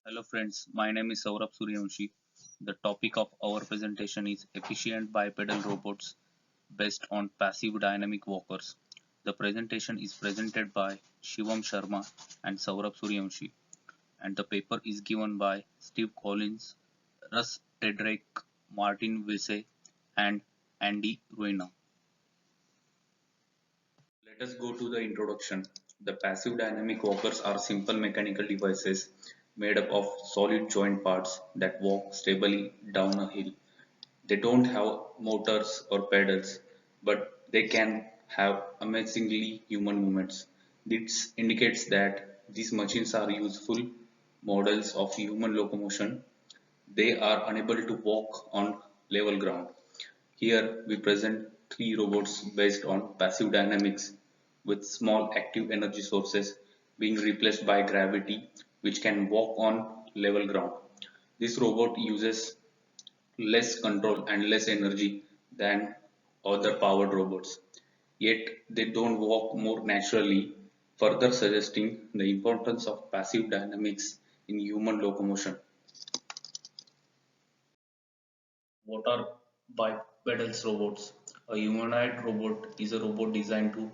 Hello friends, my name is Saurabh Suryavanshi. The topic of our presentation is efficient bipedal robots based on passive dynamic walkers. The presentation is presented by Shivam Sharma and Saurabh Suryavanshi, and the paper is given by Steve Collins, Russ Tedrick, Martin Vise, and Andy Ruina. Let us go to the introduction. The passive dynamic walkers are simple mechanical devices made up of solid joint parts that walk stably down a hill. They don't have motors or pedals, but they can have amazingly human movements. This indicates that these machines are useful models of human locomotion. They are unable to walk on level ground. Here we present three robots based on passive dynamics with small active energy sources being replaced by gravity which can walk on level ground. This robot uses less control and less energy than other powered robots. Yet they don't walk more naturally, further suggesting the importance of passive dynamics in human locomotion. What are bipedal robots? A humanoid robot is a robot designed to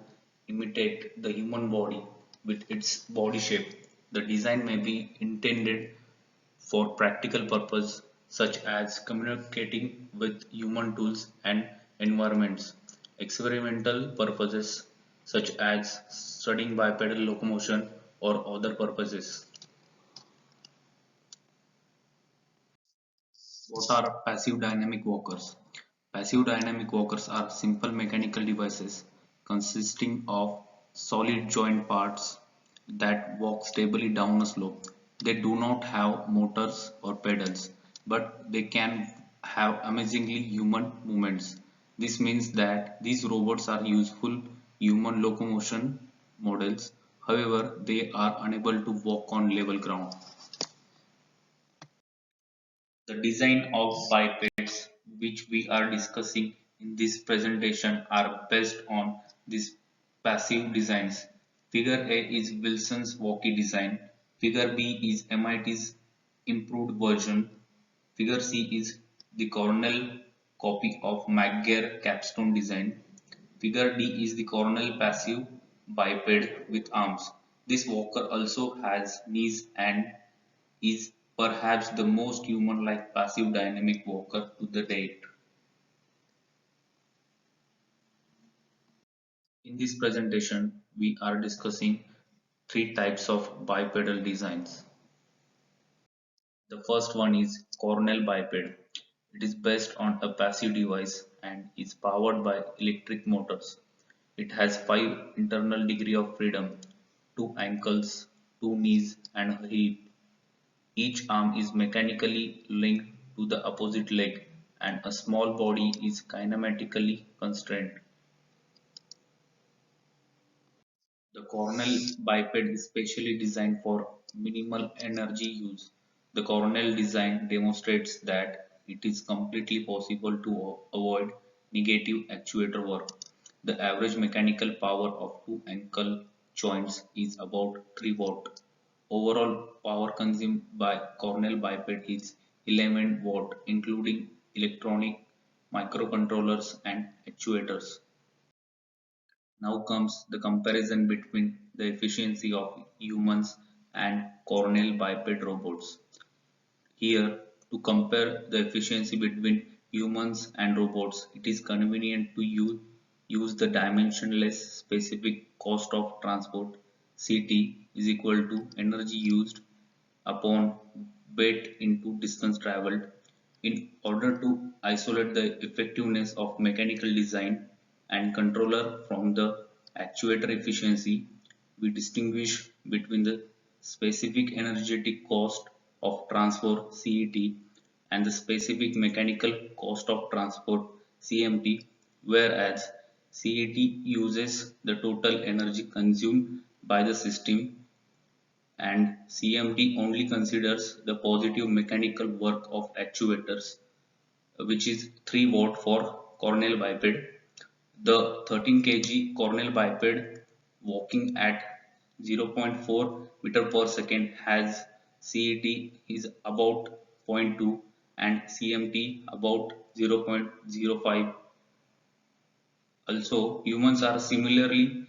imitate the human body with its body shape. The design may be intended for practical purpose such as communicating with human tools and environments, experimental purposes such as studying bipedal locomotion or other purposes. What are passive dynamic walkers? Passive dynamic walkers are simple mechanical devices consisting of solid joint parts that walk stably down a slope. They do not have motors or pedals, but they can have amazingly human movements. This means that these robots are useful human locomotion models. However, they are unable to walk on level ground. The design of bipeds which we are discussing in this presentation are based on these passive designs. Figure A is Wilson's walkie design. Figure B is MIT's improved version. Figure C is the Cornell copy of McGarr capstone design. Figure D is the Cornell passive biped with arms. This walker also has knees and is perhaps the most human-like passive dynamic walker to the date. In this presentation, we are discussing three types of bipedal designs. The first one is Cornell biped. It is based on a passive device and is powered by electric motors. It has 5 internal degree of freedom, 2 ankles, 2 knees and a hip. Each arm is mechanically linked to the opposite leg and a small body is kinematically constrained. The Cornell biped is specially designed for minimal energy use. The Cornell design demonstrates that it is completely possible to avoid negative actuator work. The average mechanical power of two ankle joints is about 3 watt. Overall power consumed by Cornell biped is 11 watt including electronic microcontrollers and actuators. Now comes the comparison between the efficiency of humans and Cornell biped robots. Here, to compare the efficiency between humans and robots, it is convenient to use the dimensionless specific cost of transport CT is equal to energy used upon weight into distance traveled. In order to isolate the effectiveness of mechanical design and controller from the actuator efficiency, we distinguish between the specific energetic cost of transport CET and the specific mechanical cost of transport CMT, whereas CET uses the total energy consumed by the system and CMT only considers the positive mechanical work of actuators, which is 3 watt for Cornell biped. The 13 kg Cornell biped walking at 0.4 meter per second has CET is about zero point 0.2 and CMT about 0.05. Also, humans are similarly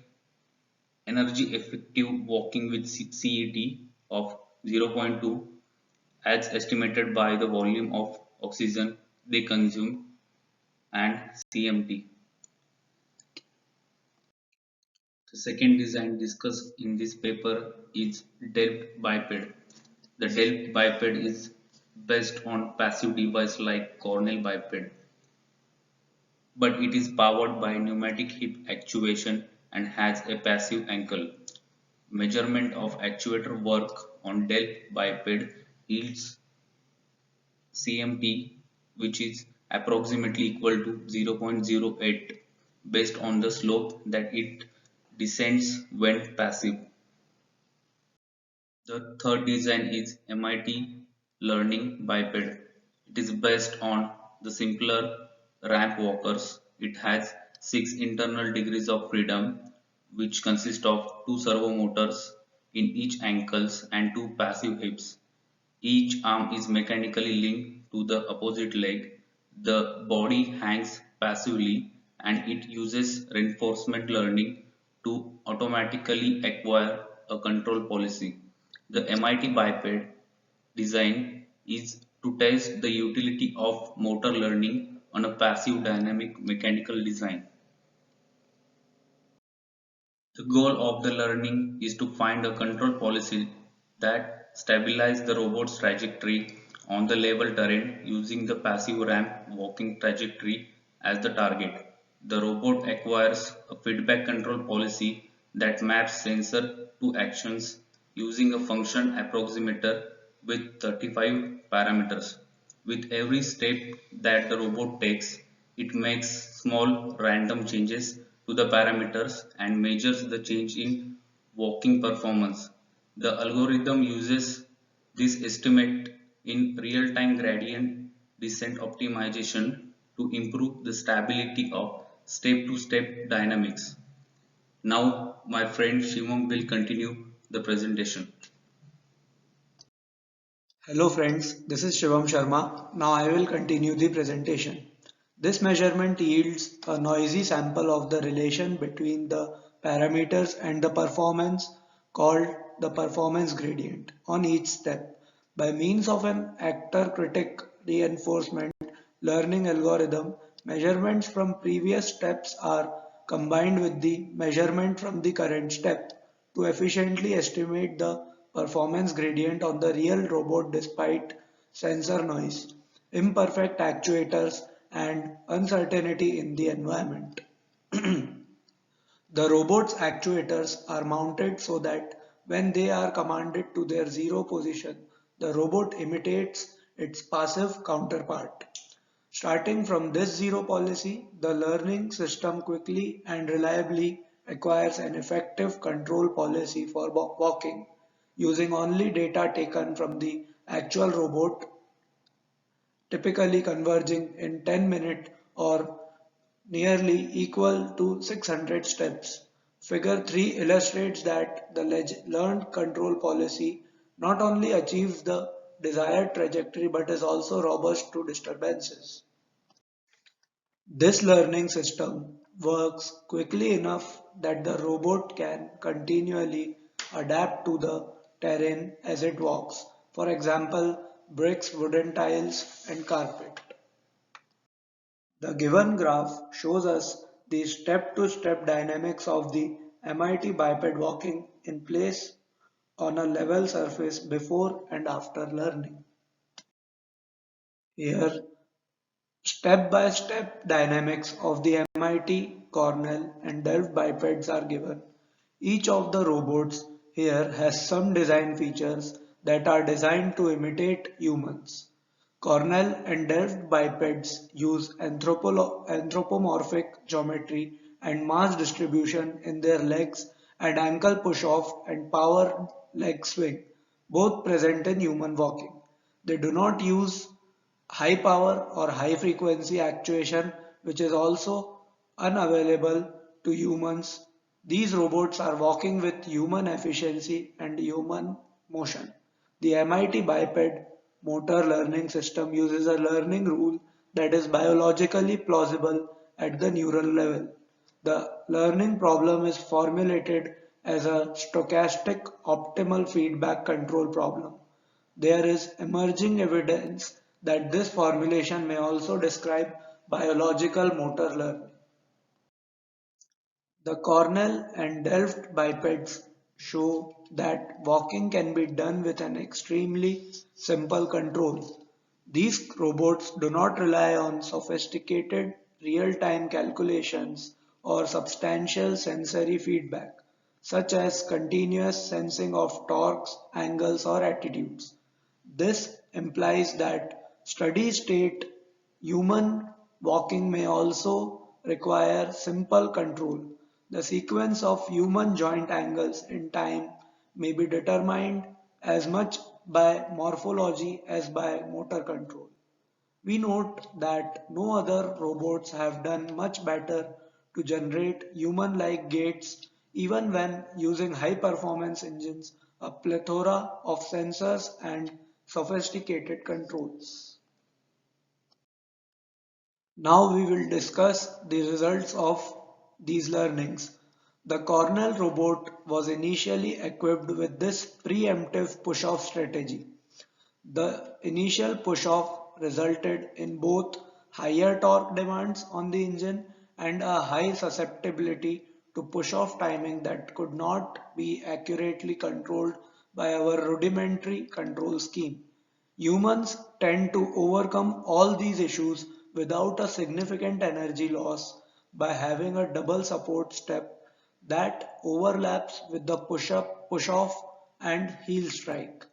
energy effective walking with CET of 0.2 as estimated by the volume of oxygen they consume and CMT. The second design discussed in this paper is Delft biped. The Delft biped is based on passive device like Cornell biped, but it is powered by pneumatic hip actuation and has a passive ankle. Measurement of actuator work on Delft biped yields CMT, which is approximately equal to 0.08 based on the slope that it descends when passive. The third design is MIT Learning Biped. It is based on the simpler ramp walkers. It has 6 internal degrees of freedom, which consist of 2 servo motors in each ankles and 2 passive hips. Each arm is mechanically linked to the opposite leg. The body hangs passively and it uses reinforcement learning to automatically acquire a control policy. The MIT biped design is to test the utility of motor learning on a passive dynamic mechanical design. The goal of the learning is to find a control policy that stabilizes the robot's trajectory on the level terrain using the passive ramp walking trajectory as the target. The robot acquires a feedback control policy that maps sensor to actions using a function approximator with 35 parameters. With every step that the robot takes, it makes small random changes to the parameters and measures the change in walking performance. The algorithm uses this estimate in real-time gradient descent optimization to improve the stability of step-to-step dynamics. Now, my friend Shivam will continue the presentation. Hello friends, this is Shivam Sharma. Now I will continue the presentation. This measurement yields a noisy sample of the relation between the parameters and the performance called the performance gradient on each step. By means of an actor-critic reinforcement learning algorithm, measurements from previous steps are combined with the measurement from the current step to efficiently estimate the performance gradient on the real robot despite sensor noise, imperfect actuators, and uncertainty in the environment. The robot's actuators are mounted so that when they are commanded to their zero position, the robot imitates its passive counterpart. Starting from this zero policy, the learning system quickly and reliably acquires an effective control policy for walking using only data taken from the actual robot, typically converging in 10 minutes or nearly equal to 600 steps. Figure 3 illustrates that the learned control policy not only achieves the desired trajectory but is also robust to disturbances. This learning system works quickly enough that the robot can continually adapt to the terrain as it walks. For example, bricks, wooden tiles, and carpet. The given graph shows us the step-to-step dynamics of the MIT biped walking in place on a level surface before and after learning. Here, step-by-step dynamics of the MIT, Cornell, and Delft bipeds are given. Each of the robots here has some design features that are designed to imitate humans. Cornell and Delft bipeds use anthropomorphic geometry and mass distribution in their legs and ankle push-off and power leg swing, both present in human walking. They do not use high power or high frequency actuation, which is also unavailable to humans. These robots are walking with human efficiency and human motion. The MIT Biped Motor Learning System uses a learning rule that is biologically plausible at the neural level. The learning problem is formulated as a stochastic optimal feedback control problem. There is emerging evidence that this formulation may also describe biological motor learning. The Cornell and Delft bipeds show that walking can be done with an extremely simple control. These robots do not rely on sophisticated real-time calculations or substantial sensory feedback, such as continuous sensing of torques, angles, or attitudes. This implies that steady state human walking may also require simple control. The sequence of human joint angles in time may be determined as much by morphology as by motor control. We note that no other robots have done much better to generate human-like gaits even when using high-performance engines, a plethora of sensors and sophisticated controls. Now we will discuss the results of these learnings. The Cornell robot was initially equipped with this preemptive push-off strategy. The initial push-off resulted in both higher torque demands on the engine and a high susceptibility to push-off timing that could not be accurately controlled by our rudimentary control scheme. Humans tend to overcome all these issues without a significant energy loss by having a double support step that overlaps with the push-up, push-off, and heel strike.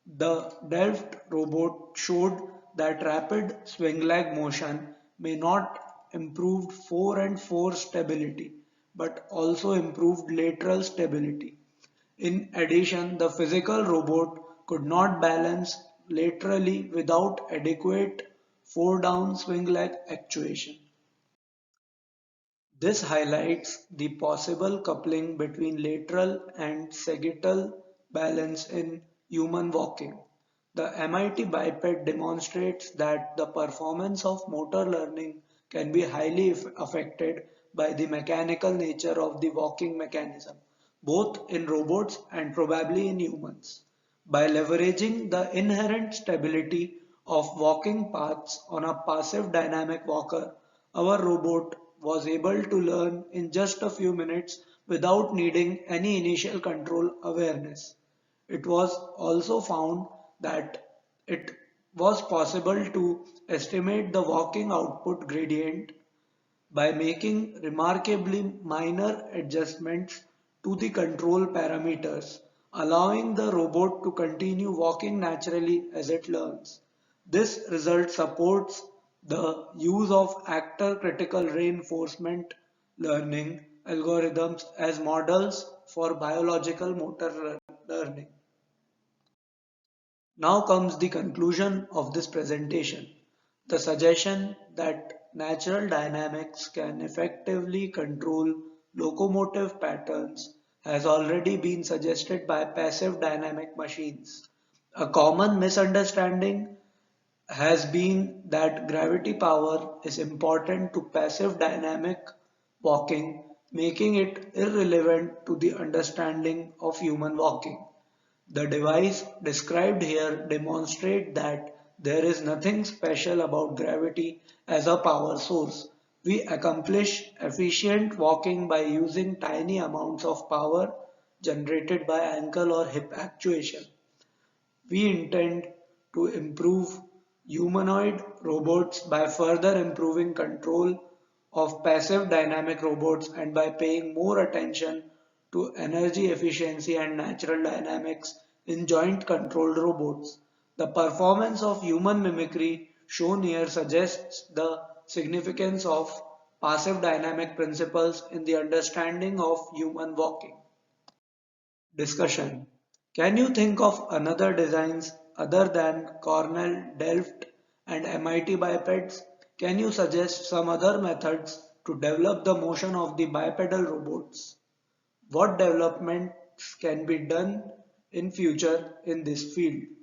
The Delft robot showed that rapid swing leg motion may not improved fore and fore stability but also improved lateral stability. In addition, the physical robot could not balance laterally without adequate fore-down swing leg actuation. This highlights the possible coupling between lateral and sagittal balance in human walking. The MIT biped demonstrates that the performance of motor learning can be highly affected by the mechanical nature of the walking mechanism, both in robots and probably in humans. By leveraging the inherent stability of walking paths on a passive dynamic walker, our robot was able to learn in just a few minutes without needing any initial control awareness. It was also found that it was possible to estimate the walking output gradient by making remarkably minor adjustments to the control parameters, allowing the robot to continue walking naturally as it learns. This result supports the use of actor critical reinforcement learning algorithms as models for biological motor learning. Now comes the conclusion of this presentation. The suggestion that natural dynamics can effectively control locomotive patterns has already been suggested by passive dynamic machines. A common misunderstanding has been that gravity power is important to passive dynamic walking, making it irrelevant to the understanding of human walking. The device described here demonstrates that there is nothing special about gravity as a power source. We accomplish efficient walking by using tiny amounts of power generated by ankle or hip actuation. We intend to improve humanoid robots by further improving control of passive dynamic robots and by paying more attention to energy efficiency and natural dynamics in joint controlled robots. The performance of human mimicry shown here suggests the significance of passive dynamic principles in the understanding of human walking. Discussion. Can you think of another designs other than Cornell, Delft and MIT bipeds? Can you suggest some other methods to develop the motion of the bipedal robots? What developments can be done in future in this field.